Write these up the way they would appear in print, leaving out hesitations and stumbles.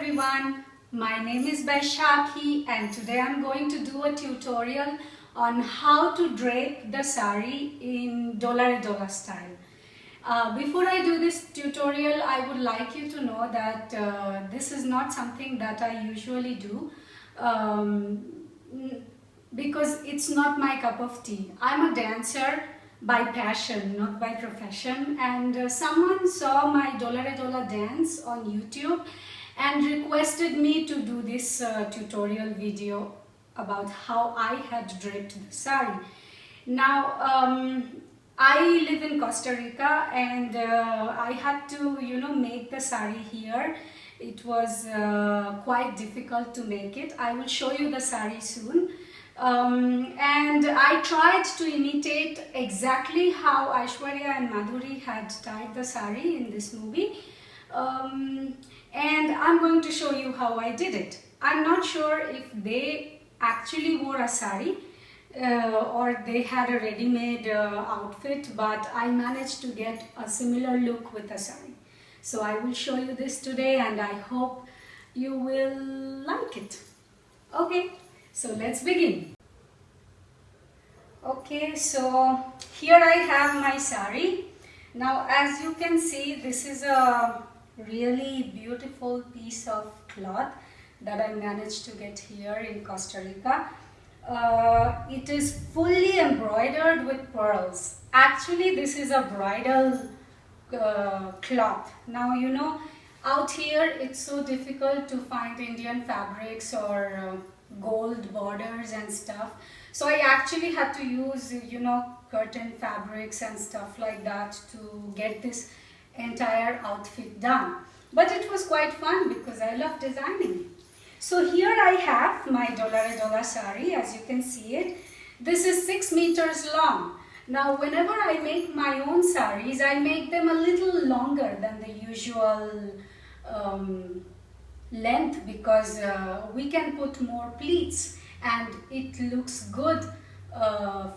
everyone, my name is Baisakhi and today I'm going to do a tutorial on how to drape the saree in Dola style. Before I do this tutorial, I would like you to know that this is not something that I usually do because it's not my cup of tea. I'm a dancer by passion, not by profession, and someone saw my Dola dance on YouTube and requested me to do this tutorial video about how I had draped the saree. Now, I live in Costa Rica and I had to, make the saree here. It was quite difficult to make it. I will show you the saree soon. And I tried to imitate exactly how Aishwarya Madhuri had tied the saree in this movie. And I'm going to show you how I did it. I'm not sure if they actually wore a saree or they had a ready-made outfit, but I managed to get a similar look with the saree. So I will show you this today and I hope you will like it. Okay, so let's begin. Okay, so here I have my saree. Now as you can see, this is a really beautiful piece of cloth that I managed to get here in Costa Rica. It is fully embroidered with pearls. Actually, this is a bridal cloth. Now, out here it's so difficult to find Indian fabrics or gold borders and stuff. So I actually had to use, curtain fabrics and stuff like that to get this entire outfit done. But it was quite fun because I love designing. So here I have my Dola saree, as you can see it. This is 6 meters long. Now whenever I make my own sarees, I make them a little longer than the usual length because we can put more pleats and it looks good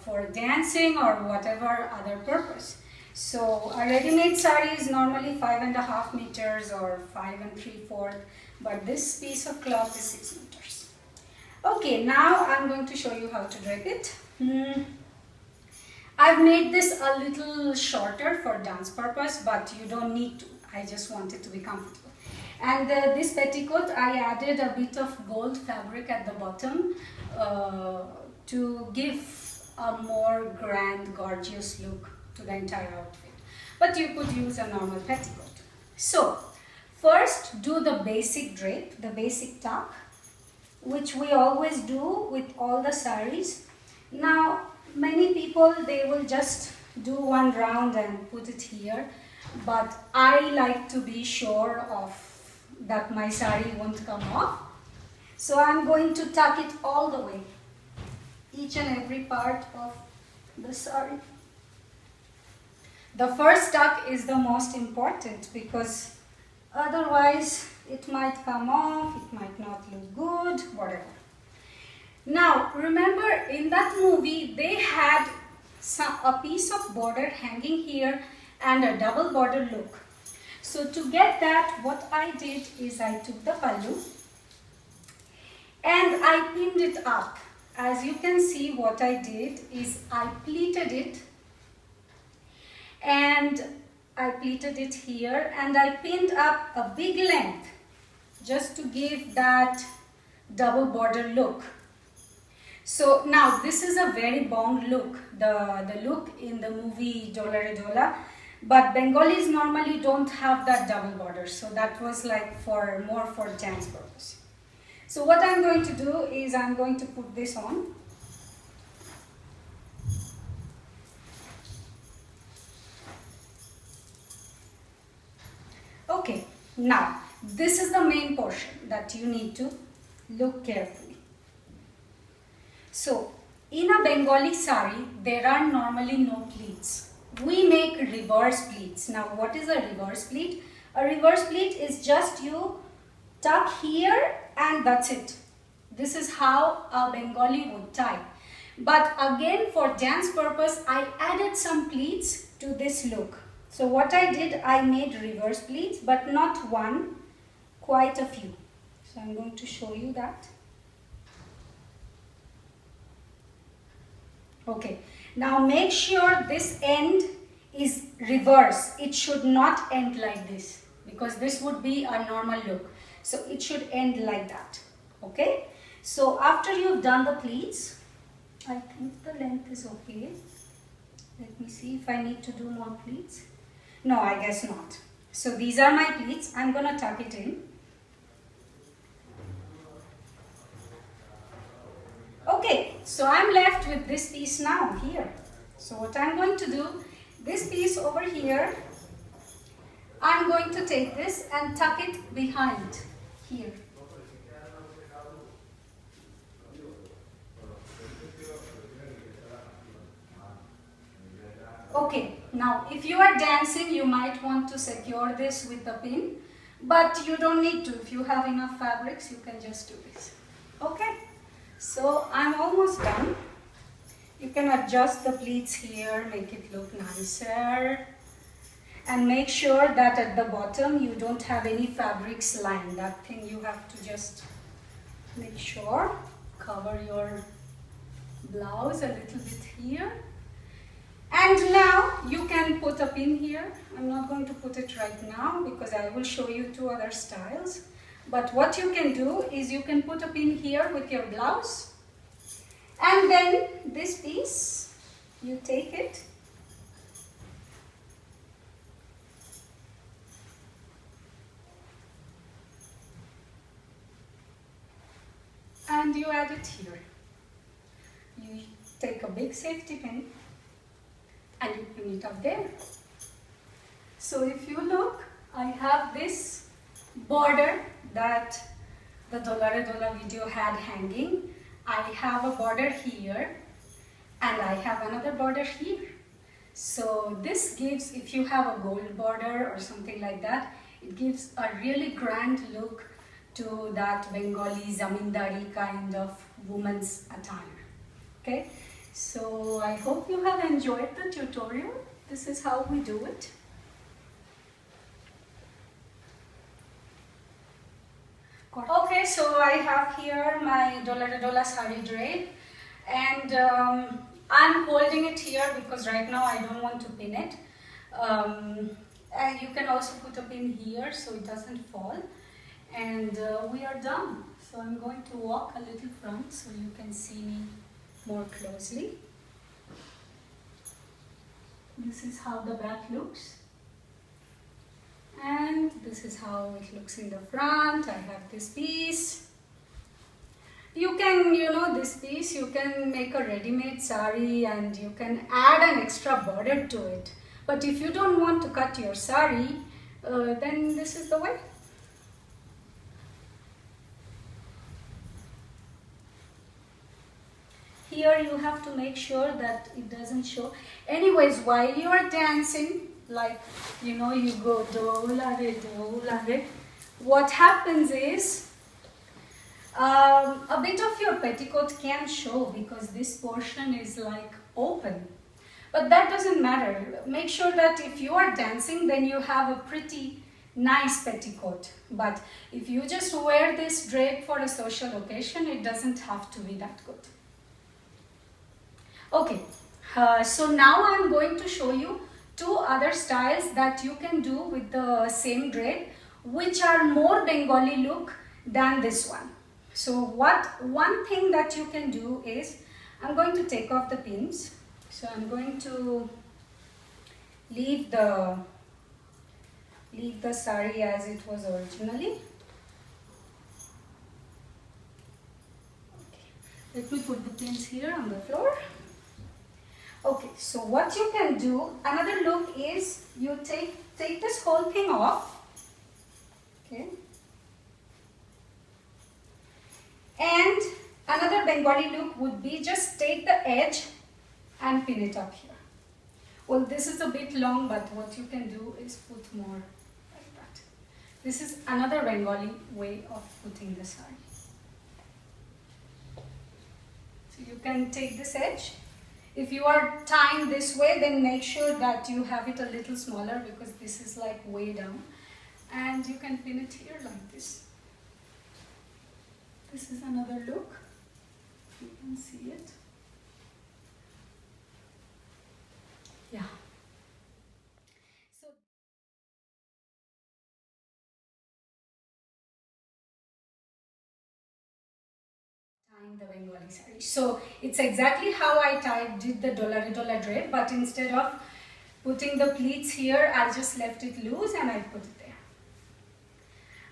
for dancing or whatever other purpose. So a ready-made saree is normally 5.5 meters or 5 3/4, but this piece of cloth is 6 meters. Okay, now I'm going to show you how to drape it. I've made this a little shorter for dance purpose, but you don't need to. I just want it to be comfortable. And this petticoat, I added a bit of gold fabric at the bottom to give a more grand, gorgeous look to the entire outfit. But you could use a normal petticoat. So, first do the basic drape, the basic tuck, which we always do with all the sarees. Now, many people, they will just do one round and put it here, but I like to be sure of that my saree won't come off. So I'm going to tuck it all the way, each and every part of the saree. The first tuck is the most important because otherwise it might come off, it might not look good, whatever. Now remember, in that movie they had a piece of border hanging here and a double border look. So to get that, what I did is I took the pallu and I pinned it up. As you can see, what I did is I pleated it and I pleated it here and I pinned up a big length just to give that double border look. So now this is a very bong look, the look in the movie Dola, but Bengalis normally don't have that double border, so that was like more for dance purpose. So what I'm going to do is I'm going to put this on. Okay, now this is the main portion that you need to look carefully. So in a Bengali saree, there are normally no pleats. We make reverse pleats. Now what is a reverse pleat? A reverse pleat is just you tuck here and that's it. This is how a Bengali would tie. But again, for dance purpose, I added some pleats to this look. So what I did, I made reverse pleats, but not one, quite a few. So I'm going to show you that. Okay, now make sure this end is reverse. It should not end like this because this would be a normal look. So it should end like that. Okay, so after you've done the pleats, I think the length is okay. Let me see if I need to do more pleats. No, I guess not. So these are my pleats. I'm gonna tuck it in. Okay, so I'm left with this piece now here. So what I'm going to do, this piece over here, I'm going to take this and tuck it behind here. Okay, now if you are dancing, you might want to secure this with a pin, but you don't need to. If you have enough fabrics, you can just do this. Okay, so I'm almost done. You can adjust the pleats here, make it look nicer, and make sure that at the bottom you don't have any fabrics lying. That thing you have to just make sure. Cover your blouse a little bit here. And now you can put a pin here. I'm not going to put it right now because I will show you two other styles. But what you can do is you can put a pin here with your blouse. And then this piece, you take it. And you add it here. You take a big safety pin and you pin it up there. So if you look, I have this border that the Dola video had hanging. I have a border here and I have another border here. So this gives, if you have a gold border or something like that, it gives a really grand look to that Bengali zamindari kind of woman's attire. Okay, so I hope you have enjoyed the tutorial. This is how we do it. Okay, so I have here my Dola saree drape, and I'm holding it here because right now I don't want to pin it. And you can also put a pin here so it doesn't fall. And we are done. So I'm going to walk a little front so you can see me more closely. This is how the back looks. And this is how it looks in the front. I have this piece. You can, this piece, you can make a ready-made saree and you can add an extra border to it. But if you don't want to cut your saree, then this is the way. Here you have to make sure that it doesn't show. Anyways, while you are dancing, like, you go Dola, Dola, what happens is a bit of your petticoat can show because this portion is like open. But that doesn't matter. Make sure that if you are dancing, then you have a pretty nice petticoat. But if you just wear this drape for a social occasion, it doesn't have to be that good. Okay, so now I'm going to show you two other styles that you can do with the same drape, which are more Bengali look than this one. So one thing that you can do is, I'm going to take off the pins. So I'm going to leave the saree as it was originally. Okay. Let me put the pins here on the floor. Okay, so what you can do, another look is you take this whole thing off, okay, and another Bengali look would be just take the edge and pin it up here. Well, this is a bit long, but what you can do is put more like that. This is another Bengali way of putting the saree. So you can take this edge. If you are tying this way, then make sure that you have it a little smaller because this is like way down. And you can pin it here like this. This is another look. You can see it. Yeah. So tying the Bengali saree. So it's exactly how I did the Dola drape, but instead of putting the pleats here, I just left it loose and I put it there.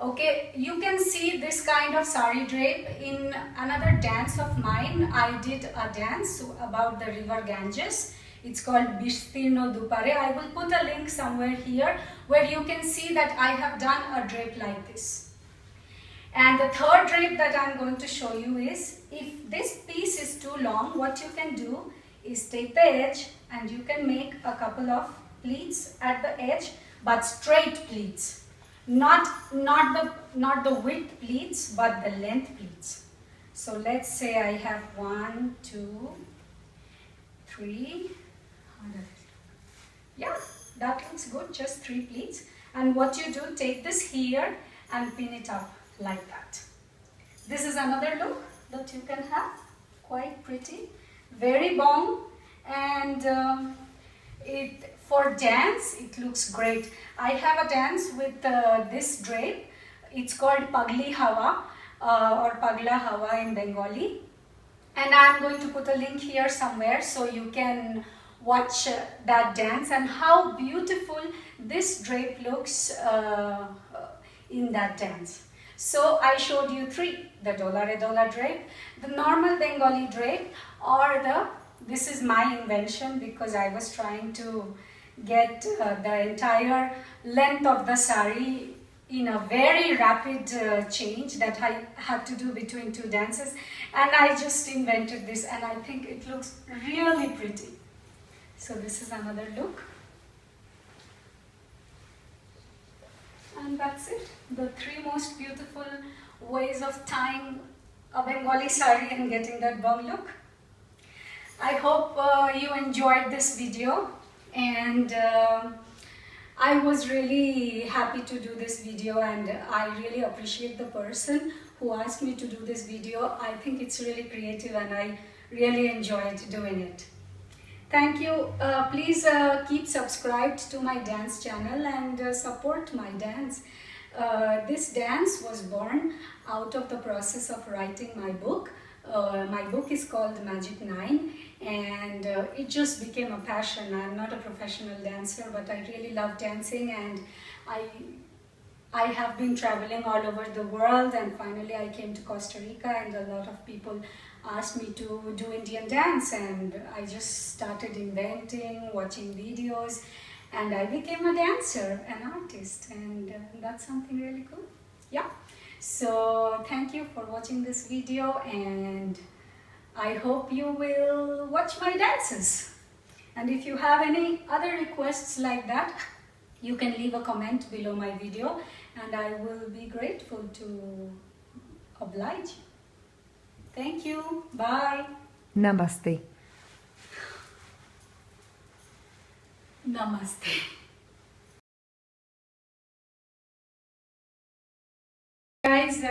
Okay, you can see this kind of saree drape in another dance of mine. I did a dance about the river Ganges. It's called Bistirno Dupare. I will put a link somewhere here where you can see that I have done a drape like this. And the third drape that I'm going to show you is, if this piece is too long, what you can do is take the edge and you can make a couple of pleats at the edge, but straight pleats. Not the width pleats, but the length pleats. So let's say I have 1, 2, 3. Yeah, that looks good, just 3 pleats. And what you do, take this here and pin it up like that. This is another look that you can have, quite pretty, very bong, and for dance it looks great. I have a dance with this drape. It's called Pagli Hawa or Pagla Hawa in Bengali, and I'm going to put a link here somewhere so you can watch that dance and how beautiful this drape looks in that dance. So I showed you 3, the Dola drape, the normal Bengali drape, or this is my invention because I was trying to get the entire length of the saree in a very rapid change that I had to do between 2 dances, and I just invented this and I think it looks really pretty. So this is another look. And that's it. The 3 most beautiful ways of tying a Bengali saree and getting that bong look. I hope you enjoyed this video, and I was really happy to do this video, and I really appreciate the person who asked me to do this video. I think it's really creative and I really enjoyed doing it. Thank you. Please keep subscribed to my dance channel and support my dance. This dance was born out of the process of writing my book. My book is called magicNine, and it just became a passion. I'm not a professional dancer, but I really love dancing, and I have been traveling all over the world, and finally I came to Costa Rica, and a lot of people asked me to do Indian dance, and I just started inventing, watching videos, and I became a dancer, an artist, and that's something really cool. Yeah, so thank you for watching this video, and I hope you will watch my dances. And if you have any other requests like that, you can leave a comment below my video, and I will be grateful to oblige you. Thank you. Bye. Namaste. Namaste. Guys,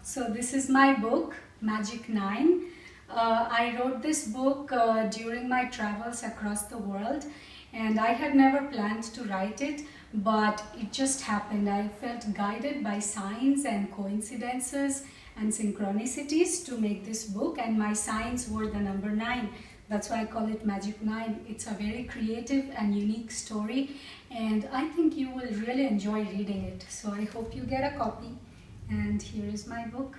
so this is my book, magicNine. I wrote this book during my travels across the world, and I had never planned to write it, but it just happened. I felt guided by signs and coincidences and synchronicities to make this book, and my signs were the number 9. That's why I call it magicNine. It's a very creative and unique story, and I think you will really enjoy reading it. So I hope you get a copy, and here is my book.